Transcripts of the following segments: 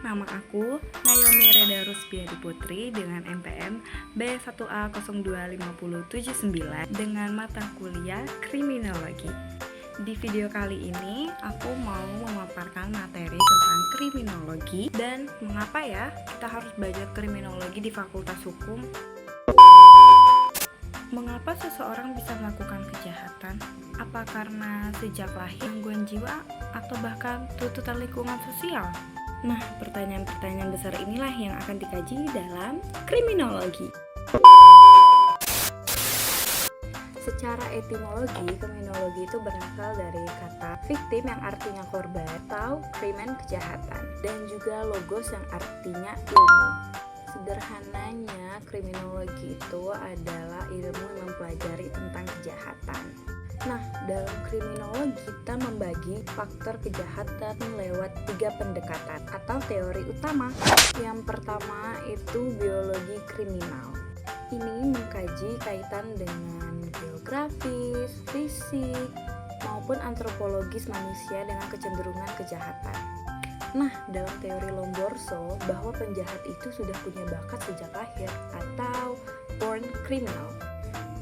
nama aku Naomi Reda Rusbiadi Putri dengan NPM B1A025079 dengan mata kuliah Kriminologi. Di video kali ini aku mau memaparkan materi tentang kriminologi dan mengapa ya kita harus belajar kriminologi di Fakultas Hukum. Mengapa seseorang bisa melakukan kejahatan? Apa karena sejak lahir gangguan jiwa atau bahkan tuntutan lingkungan sosial? Nah, pertanyaan-pertanyaan besar inilah yang akan dikaji dalam kriminologi. Secara etimologi, kriminologi itu berasal dari kata victim yang artinya korban atau krimen kejahatan, dan juga logos yang artinya ilmu. Sederhananya, kriminologi itu adalah ilmu yang mempelajari tentang kejahatan. Nah, dalam kriminologi kita membagi faktor kejahatan lewat 3 pendekatan atau teori utama. Yang pertama itu biologi kriminal. Ini mengkaji kaitan dengan geografis, fisik, maupun antropologis manusia dengan kecenderungan kejahatan. Nah, dalam teori Lombroso, bahwa penjahat itu sudah punya bakat sejak lahir atau born criminal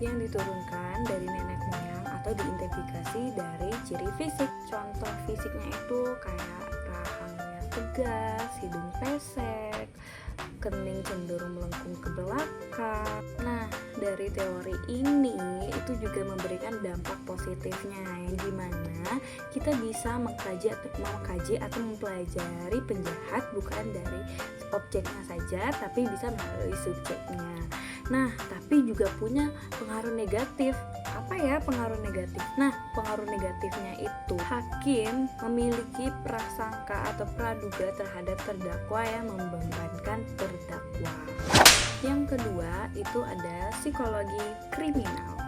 yang diturunkan dari nenek moyang atau diidentifikasi dari ciri fisik. Contoh fisiknya itu kayak rahangnya tegas, hidung pesek, kening cenderung melengkung ke belakang. Nah, dari teori ini itu juga memberikan dampak positifnya, yang dimana kita bisa mengkaji atau mempelajari penjahat bukan dari objeknya saja, tapi bisa melalui subjeknya. Nah, tapi juga punya pengaruh negatif. Apa ya pengaruh negatif? Nah, pengaruh negatifnya itu hakim memiliki prasangka atau praduga terhadap terdakwa yang membebankan terdakwa. Yang kedua itu ada psikologi kriminal.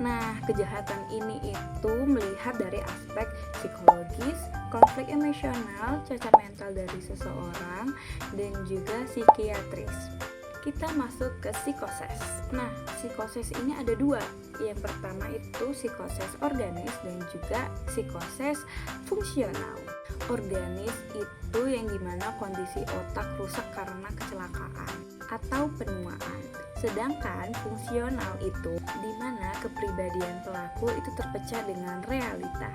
Nah, kejahatan ini itu melihat dari aspek psikologis, konflik emosional, cacat mental dari seseorang, dan juga psikiatris. Kita masuk ke psikoses. Nah, psikoses ini ada 2. Yang pertama itu psikoses organis dan juga psikoses fungsional. Organis itu yang dimana kondisi otak rusak karena kecelakaan atau penuaan. Sedangkan fungsional itu dimana kepribadian pelaku itu terpecah dengan realita.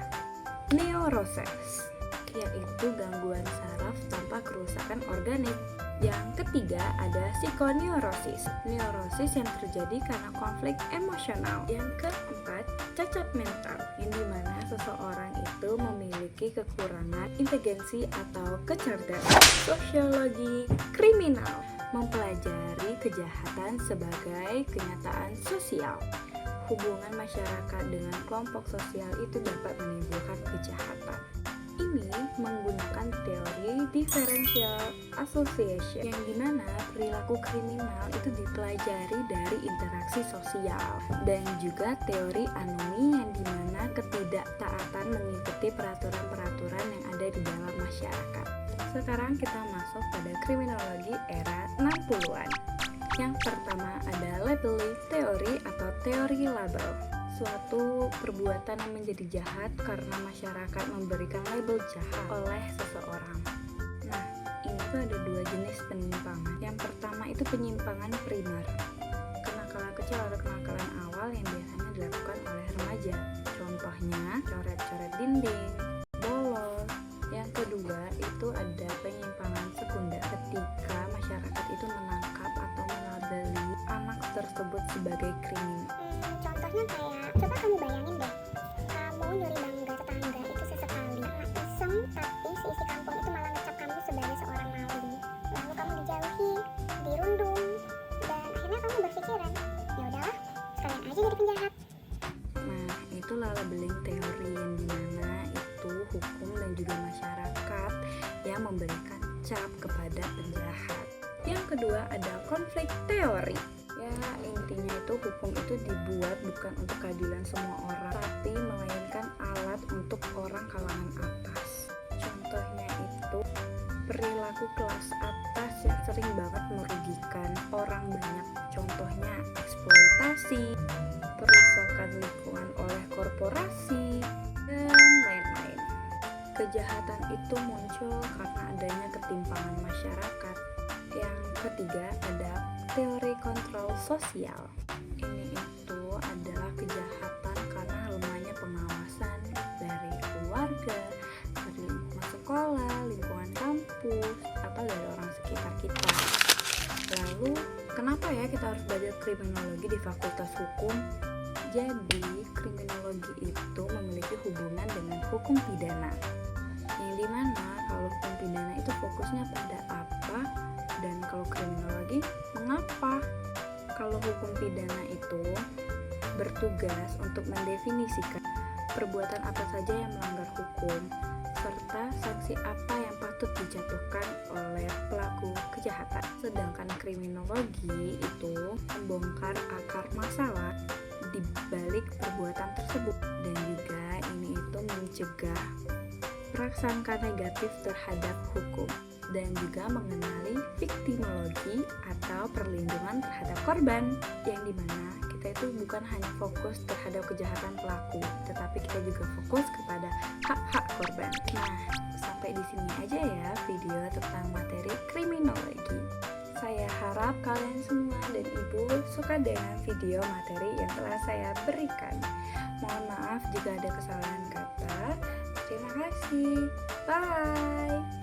Neuroses, yaitu gangguan saraf tanpa kerusakan organik. Yang ketiga ada psikoneurosis, neurosis yang terjadi karena konflik emosional. Yang keempat, cacat mental, yang dimana seseorang itu memiliki kekurangan inteligensi atau kecerdasan. Sosiologi kriminal mempelajari kejahatan sebagai kenyataan sosial. Hubungan masyarakat dengan kelompok sosial itu dapat menimbulkan kejahatan. Ini menggunakan teori differential association, yang dimana perilaku kriminal itu dipelajari dari interaksi sosial, dan juga teori anomi yang dimana ketidaktaatan mengikuti peraturan-peraturan yang ada di dalam masyarakat. Sekarang kita masuk pada kriminologi era 60-an. Yang pertama ada labeling teori atau teori label. Suatu perbuatan yang menjadi jahat karena masyarakat memberikan label jahat oleh seseorang. Nah, ini tuh ada 2 jenis penyimpangan. Yang pertama itu penyimpangan primer, kenakalan kecil atau kenakalan awal yang biasanya dilakukan oleh remaja. Contohnya coret-coret dinding, bolos. Yang kedua itu ada penyimpangan sekunder, ketika masyarakat itu menangkap atau melabeli anak tersebut sebagai kriminal. Contohnya kayak, coba kamu bayangin deh, kamu nyuri bangga tetangga itu sesekali karena iseng, tapi seisi kampung itu malah ngecap kamu sebagai seorang maling. Lalu kamu dijauhi, dirundung, dan akhirnya kamu berpikiran, ya udahlah, sekalian aja jadi penjahat. Nah, itulah labeling teori yang dimana itu hukum dan juga masyarakat yang memberikan cap kepada penjahat. Yang kedua ada konflik teori. Ya, intinya itu hukum itu dibuat bukan untuk keadilan semua orang, tapi melainkan alat untuk orang kalangan atas. Contohnya itu perilaku kelas atas yang sering banget merugikan orang banyak. Contohnya eksploitasi, perusakan lingkungan oleh korporasi, dan lain-lain. Kejahatan itu muncul karena adanya ketimpangan Ketiga, ada teori kontrol sosial. Ini itu adalah kejahatan karena lemahnya pengawasan dari keluarga, dari lingkungan sekolah, lingkungan kampus, atau dari orang sekitar kita. Lalu, kenapa ya kita harus belajar kriminologi di Fakultas Hukum? Jadi, kriminologi itu memiliki hubungan dengan hukum pidana. Yang dimana kalau hukum pidana itu fokusnya pada apa, dan kalau kriminologi mengapa? Kalau hukum pidana itu bertugas untuk mendefinisikan perbuatan apa saja yang melanggar hukum, serta sanksi apa yang patut dijatuhkan oleh pelaku kejahatan. Sedangkan kriminologi itu membongkar akar masalah di balik perbuatan tersebut, dan juga ini itu mencegah prasangka negatif terhadap hukum, dan juga mengenali viktimologi atau perlindungan terhadap korban, yang dimana kita itu bukan hanya fokus terhadap kejahatan pelaku, tetapi kita juga fokus kepada hak-hak korban. Nah, sampai di sini aja ya video tentang materi kriminologi. Saya harap kalian semua dan ibu suka dengan video materi yang telah saya berikan. Mohon maaf jika ada kesalahan kata. Terima kasih. Bye.